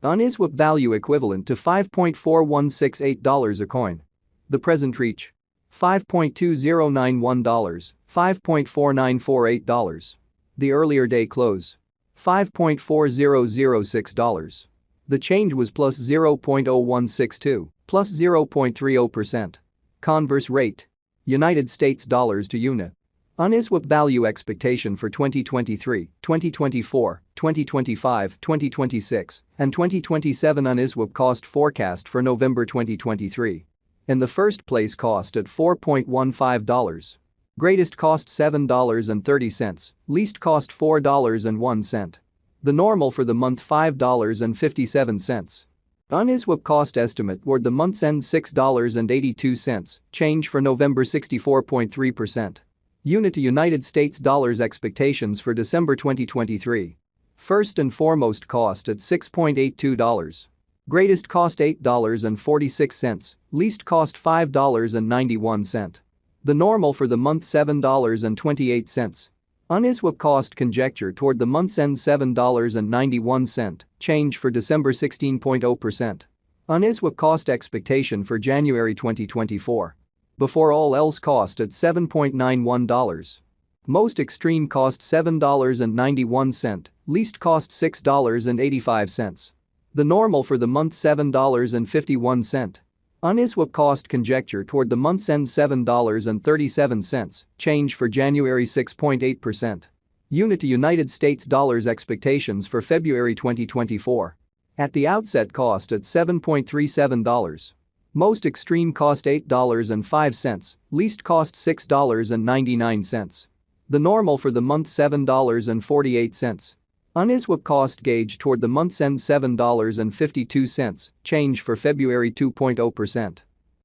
Uniswap value equivalent to $5.4168 a coin. The present reach: $5.2091, $5.4948. The earlier day close: $5.4006. The change was plus 0.0162, plus 0.30%. Converse rate: United States dollars to UNA. Uniswap value expectation for 2023, 2024, 2025, 2026, and 2027. Uniswap cost forecast for November 2023. In the first place, cost at $4.15. Greatest cost $7.30, least cost $4.01. The normal for the month $5.57. Uniswap cost estimate toward the month's end $6.82, change for November 64.3%. Unit to United States dollars expectations for December 2023. First and foremost, cost at $6.82. Greatest cost $8.46, least cost $5.91. The normal for the month $7.28. Uniswap cost conjecture toward the month's end $7.91, change for December 16.0%. Uniswap cost expectation for January 2024. Before all else, cost at $7.91. Most extreme cost $7.91, least cost $6.85. The normal for the month $7.51. Uniswap cost conjecture toward the month's end $7.37, change for January 6.8%. Unit to United States dollars expectations for February 2024. At the outset, cost at $7.37. Most extreme cost $8.05, least cost $6.99. The normal for the month $7.48. Uniswap cost gauge toward the month's end $7.52, change for February 2.0%.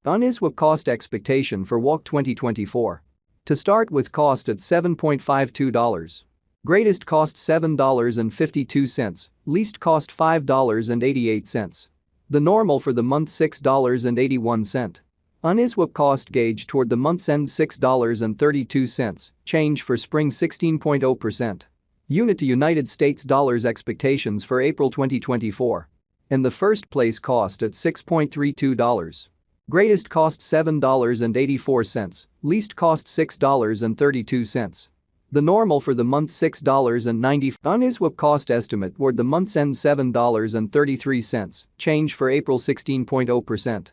Uniswap cost expectation for WAC 2024. To start with, cost at $7.52. Greatest cost $7.52, least cost $5.88. The normal for the month $6.81. Uniswap cost gauge toward the month's end $6.32, change for spring 16.0%. Unit to United States dollars expectations for April 2024. In the first place, cost at $6.32. Greatest cost $7.84, least cost $6.32. The normal for the month $6.90. Uniswap cost estimate toward the month's end $7.33, change for April 16.0%.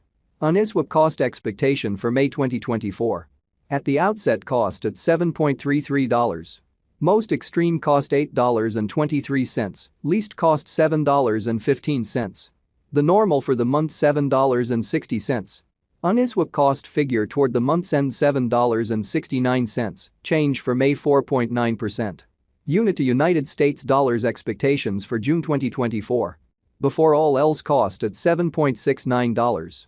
Uniswap cost expectation for May 2024. At the outset, cost at $7.33. Most extreme cost $8.23, least cost $7.15. The normal for the month $7.60. Uniswap cost figure toward the month's end $7.69, change for May 4.9%. Unit to United States dollars expectations for June 2024. Before all else, cost at $7.69.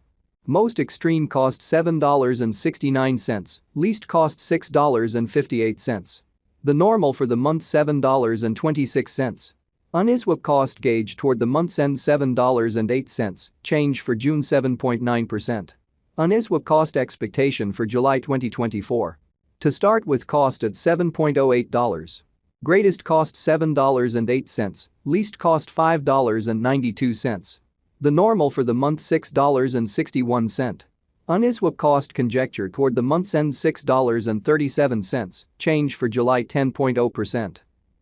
Most extreme cost $7.69, least cost $6.58. The normal for the month $7.26. Uniswap cost gauge toward the month's end $7.08, change for June 7.9%. Uniswap cost expectation for July 2024. To start with, cost at $7.08. Greatest cost $7.08, least cost $5.92. The normal for the month $6.61. Uniswap cost conjecture toward the month's end $6.37, change for July 10.0%.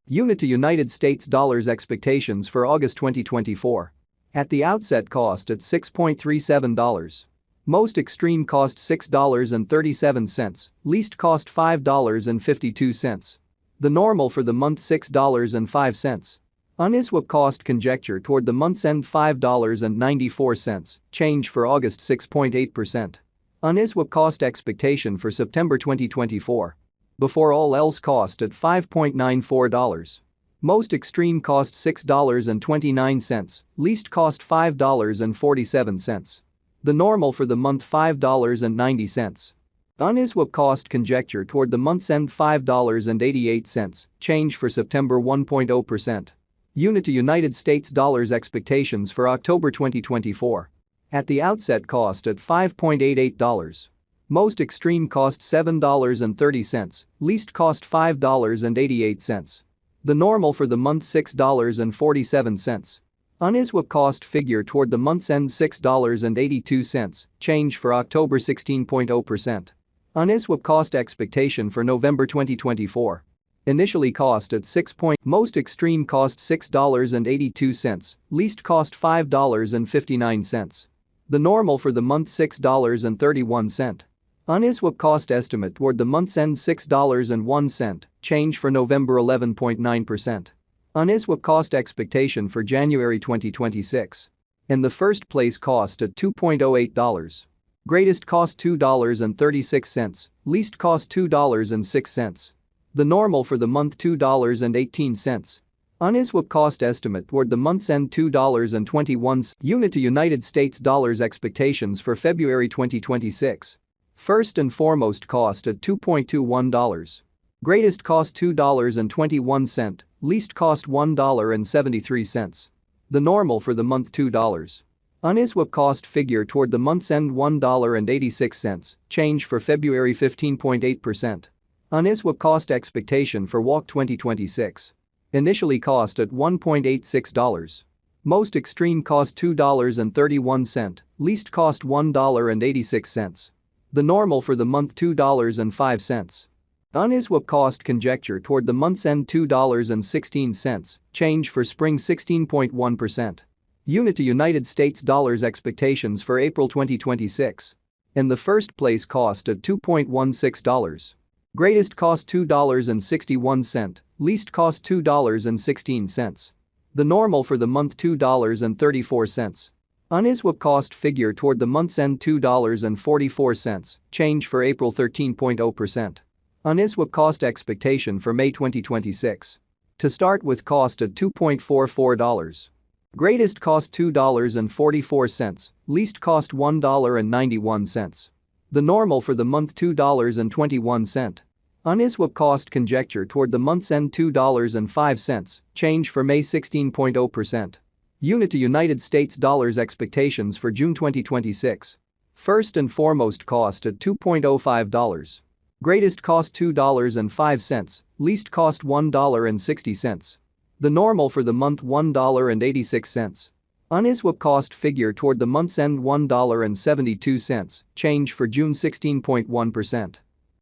Unit to United States dollars expectations for August 2024. At the outset, cost at $6.37. Most extreme cost $6.37, least cost $5.52. The normal for the month $6.05. Uniswap cost conjecture toward the month's end $5.94, change for August 6.8%. Uniswap cost expectation for September 2024. Before all else, cost at $5.94. Most extreme cost $6.29, least cost $5.47. The normal for the month $5.90. Uniswap cost conjecture toward the month's end $5.88, change for September 1.0%. Unit to United States dollars expectations for October 2024. At the outset, cost at $5.88. Most extreme cost $7.30, least cost $5.88. The normal for the month $6.47. Uniswap cost figure toward the month's end $6.82, change for October 16.0%. Uniswap cost expectation for November 2024. Initially cost at 6. Most extreme cost $6.82, least cost $5.59. The normal for the month $6.31. Uniswap cost estimate toward the month's end $6.01, change for November 11.9%. Uniswap cost expectation for January 2026. In the first place cost at $2.08. Greatest cost $2.36, least cost $2.06. The normal for the month $2.18. Uniswap cost estimate toward the month's end $2.21. Unit to United States dollars expectations for February 2026. First and foremost cost at $2.21. Greatest cost $2.21, least cost $1.73. The normal for the month $2. Uniswap cost figure toward the month's end $1.86, change for February 15.8%. Uniswap cost expectation for WAC 2026. Initially cost at $1.86. Most extreme cost $2.31, least cost $1.86. The normal for the month $2.05. Uniswap cost conjecture toward the month's end $2.16, change for spring 16.1%. Unit to United States dollars expectations for April 2026. In the first place cost at $2.16. Greatest cost $2.61, least cost $2.16. The normal for the month $2.34. Uniswap cost figure toward the month's end $2.44, change for April 13.0%. Uniswap cost expectation for May 2026. To start with cost at $2.44. Greatest cost $2.44, least cost $1.91. The normal for the month $2.21. Uniswap cost conjecture toward the month's end $2.05, change for May 16.0%. Unit to United States dollars expectations for June 2026. First and foremost cost at $2.05. Greatest cost $2.05, least cost $1.60. The normal for the month $1.86. Uniswap cost figure toward the month's end $1.72, change for June 16.1%.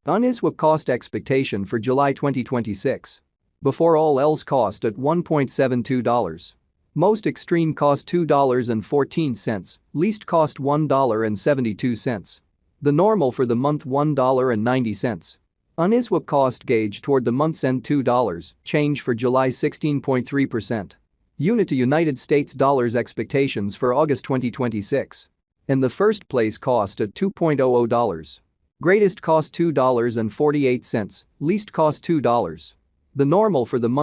Uniswap cost expectation for July 2026. Before all else cost at $1.72. Most extreme cost $2.14, least cost $1.72. The normal for the month $1.90. Uniswap cost gauge toward the month's end $2, change for July 16.3%. Unit to United States dollars expectations for August 2026. In the first place cost at $2.00. Greatest cost $2.48, least cost $2. The normal for the month